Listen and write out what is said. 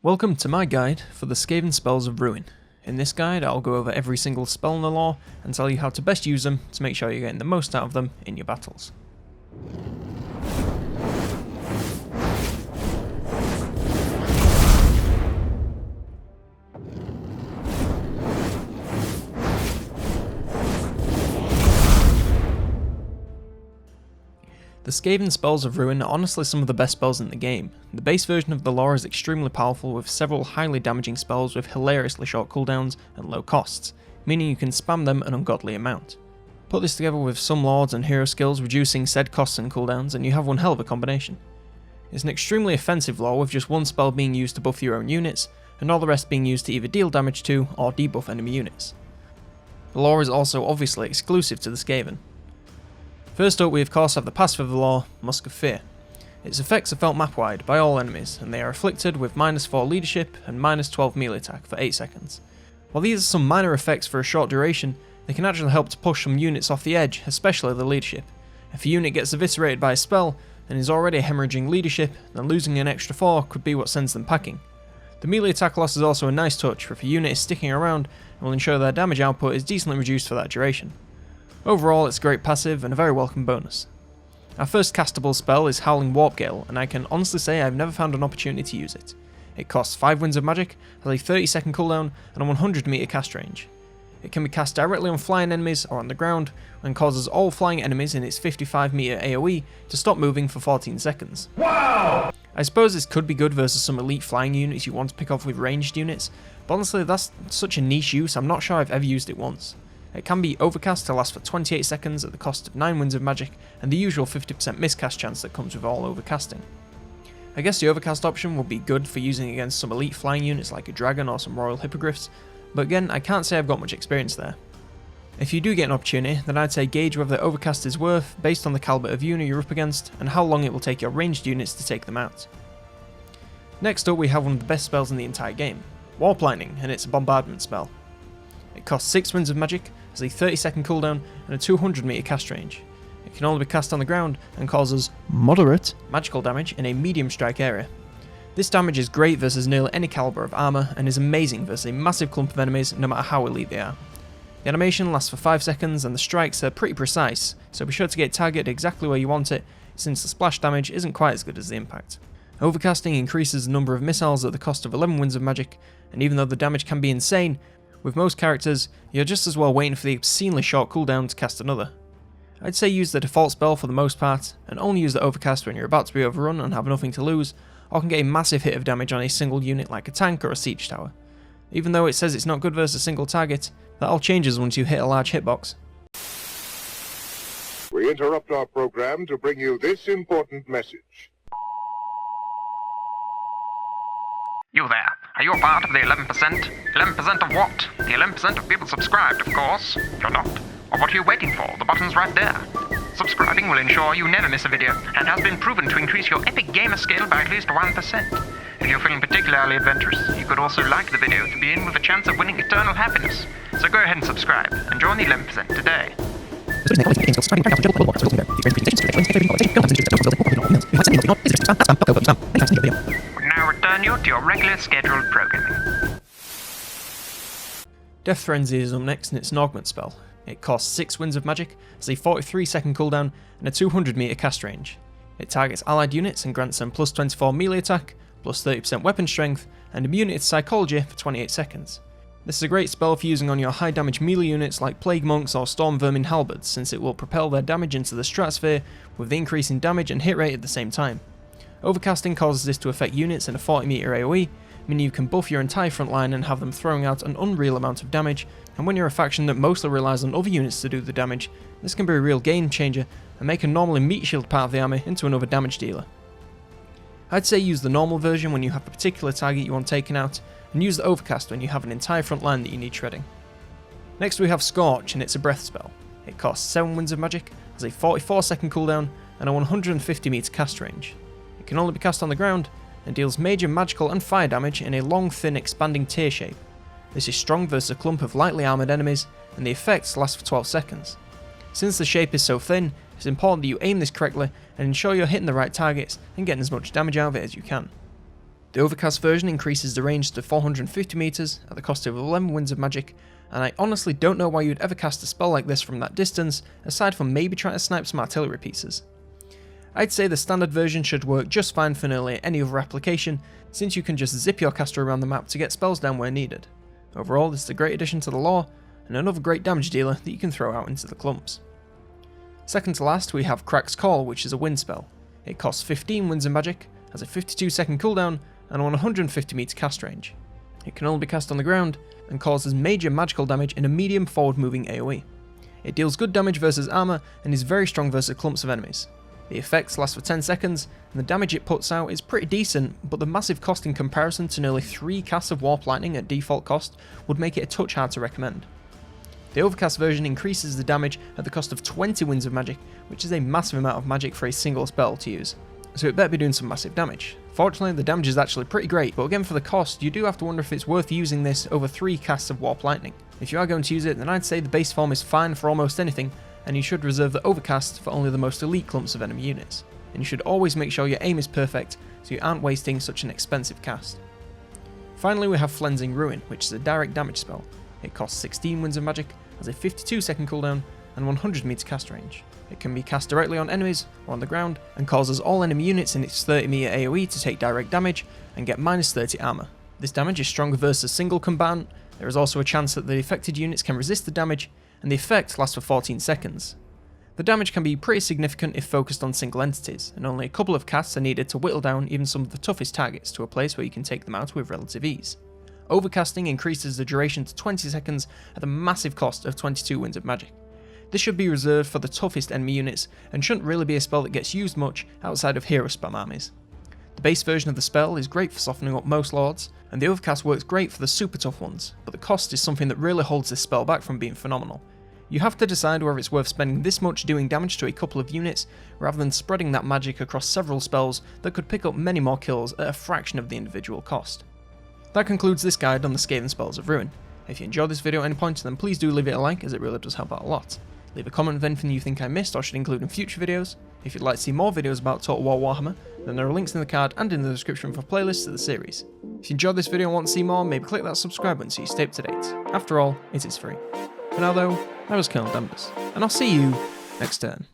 Welcome to my guide for the Skaven spells of Ruin. In this guide I'll go over every single spell in the lore and tell you how to best use them to make sure you're getting the most out of them in your battles. The Skaven spells of Ruin are honestly some of the best spells in the game. The base version of the lore is extremely powerful with several highly damaging spells with hilariously short cooldowns and low costs, meaning you can spam them an ungodly amount. Put this together with some lords and hero skills reducing said costs and cooldowns and you have one hell of a combination. It's an extremely offensive lore with just one spell being used to buff your own units, and all the rest being used to either deal damage to or debuff enemy units. The lore is also obviously exclusive to the Skaven. First up we of course have the passive of the lore, Musk of Fear. Its effects are felt map-wide by all enemies, and they are afflicted with -4 leadership and -12 melee attack for 8 seconds. While these are some minor effects for a short duration, they can actually help to push some units off the edge, especially the leadership. If a unit gets eviscerated by a spell and is already hemorrhaging leadership, then losing an extra 4 could be what sends them packing. The melee attack loss is also a nice touch, if a unit is sticking around and will ensure their damage output is decently reduced for that duration. Overall, it's a great passive and a very welcome bonus. Our first castable spell is Howling Gale, and I can honestly say I've never found an opportunity to use it. It costs 5 Winds of Magic, has a 30-second cooldown, and a 100 meter cast range. It can be cast directly on flying enemies or on the ground, and causes all flying enemies in its 55 meter AoE to stop moving for 14 seconds. Wow! I suppose this could be good versus some elite flying units you want to pick off with ranged units, but honestly that's such a niche use I'm not sure I've ever used it once. It can be overcast to last for 28 seconds at the cost of 9 Winds of Magic and the usual 50% miscast chance that comes with all overcasting. I guess the overcast option would be good for using against some elite flying units like a dragon or some royal hippogriffs, but again I can't say I've got much experience there. If you do get an opportunity, then I'd say gauge whether the overcast is worth based on the caliber of unit you're up against and how long it will take your ranged units to take them out. Next up we have one of the best spells in the entire game, Warp Lightning, and it's a Bombardment spell. It costs 6 Winds of Magic, has a 30-second cooldown and a 200 meter cast range. It can only be cast on the ground and causes moderate magical damage in a medium strike area. This damage is great versus nearly any caliber of armour and is amazing versus a massive clump of enemies no matter how elite they are. The animation lasts for 5 seconds and the strikes are pretty precise, so be sure to get targeted exactly where you want it since the splash damage isn't quite as good as the impact. Overcasting increases the number of missiles at the cost of 11 Winds of Magic, and even though the damage can be insane, with most characters, you're just as well waiting for the obscenely short cooldown to cast another. I'd say use the default spell for the most part, and only use the overcast when you're about to be overrun and have nothing to lose, or can get a massive hit of damage on a single unit like a tank or a siege tower. Even though it says it's not good versus a single target, that all changes once you hit a large hitbox. We interrupt our program to bring you this important message. You there, are you a part of the 11%? 11% of what? The 11% of people subscribed, of course. If you're not, or what are you waiting for? The button's right there. Subscribing will ensure you never miss a video, and has been proven to increase your epic gamer skill by at least 1%. If you're feeling particularly adventurous, you could also like the video to be in with a chance of winning eternal happiness. So go ahead and subscribe, and join the 11% today. Now return you to your regular scheduled programming. Death Frenzy is up next and it's an augment spell. It costs 6 Winds of Magic, has a 43-second cooldown and a 200 meter cast range. It targets allied units and grants them plus 24 melee attack, plus 30% weapon strength, and immunity to psychology for 28 seconds. This is a great spell for using on your high damage melee units like Plague Monks or Storm Vermin Halberds, since it will propel their damage into the stratosphere with the increase in damage and hit rate at the same time. Overcasting causes this to affect units in a 40 meter AoE, meaning you can buff your entire front line and have them throwing out an unreal amount of damage, and when you're a faction that mostly relies on other units to do the damage, this can be a real game changer and make a normally meat shield part of the army into another damage dealer. I'd say use the normal version when you have a particular target you want taken out, and use the overcast when you have an entire front line that you need shredding. Next we have Scorch, and it's a breath spell. It costs 7 Winds of Magic, has a 44-second cooldown and a 150 meter cast range. It can only be cast on the ground, and deals major magical and fire damage in a long, thin, expanding tear shape. This is strong versus a clump of lightly armoured enemies, and the effects last for 12 seconds. Since the shape is so thin, it's important that you aim this correctly and ensure you're hitting the right targets and getting as much damage out of it as you can. The Overcast version increases the range to 450 meters at the cost of 11 winds of magic, and I honestly don't know why you'd ever cast a spell like this from that distance, aside from maybe trying to snipe some artillery pieces. I'd say the standard version should work just fine for nearly any other application, since you can just zip your caster around the map to get spells down where needed. Overall, this is a great addition to the lore, and another great damage dealer that you can throw out into the clumps. Second to last, we have Crack's Call, which is a wind spell. It costs 15 winds of magic, has a 52 second cooldown, and a 150 meter cast range. It can only be cast on the ground, and causes major magical damage in a medium forward moving AoE. It deals good damage versus armor, and is very strong versus clumps of enemies. The effects last for 10 seconds, and the damage it puts out is pretty decent, but the massive cost in comparison to nearly 3 casts of Warp Lightning at default cost would make it a touch hard to recommend. The Overcast version increases the damage at the cost of 20 winds of magic, which is a massive amount of magic for a single spell to use, so it better be doing some massive damage. Fortunately, the damage is actually pretty great, but again for the cost, you do have to wonder if it's worth using this over 3 casts of Warp Lightning. If you are going to use it, then I'd say the base form is fine for almost anything, and you should reserve the Overcast for only the most elite clumps of enemy units. And you should always make sure your aim is perfect, so you aren't wasting such an expensive cast. Finally, we have Flensing Ruin, which is a direct damage spell. It costs 16 winds of magic, has a 52 second cooldown, and 100 meter cast range. It can be cast directly on enemies or on the ground, and causes all enemy units in its 30 meter AoE to take direct damage and get minus 30 armor. This damage is stronger versus single combatant. There is also a chance that the affected units can resist the damage, and the effect lasts for 14 seconds. The damage can be pretty significant if focused on single entities, and only a couple of casts are needed to whittle down even some of the toughest targets to a place where you can take them out with relative ease. Overcasting increases the duration to 20 seconds at a massive cost of 22 winds of magic. This should be reserved for the toughest enemy units, and shouldn't really be a spell that gets used much outside of hero spam armies. The base version of the spell is great for softening up most lords, and the Overcast works great for the super tough ones, but the cost is something that really holds this spell back from being phenomenal. You have to decide whether it's worth spending this much doing damage to a couple of units, rather than spreading that magic across several spells that could pick up many more kills at a fraction of the individual cost. That concludes this guide on the Skaven Spells of Ruin. If you enjoyed this video at any point, then please do leave it a like, as it really does help out a lot. Leave a comment with anything you think I missed or should include in future videos. If you'd like to see more videos about Total War Warhammer, then there are links in the card and in the description for playlists of the series. If you enjoyed this video and want to see more, maybe click that subscribe button so you stay up to date. After all, it is free. For now though, I was COLONELDAMNEDERS, and I'll see you next turn.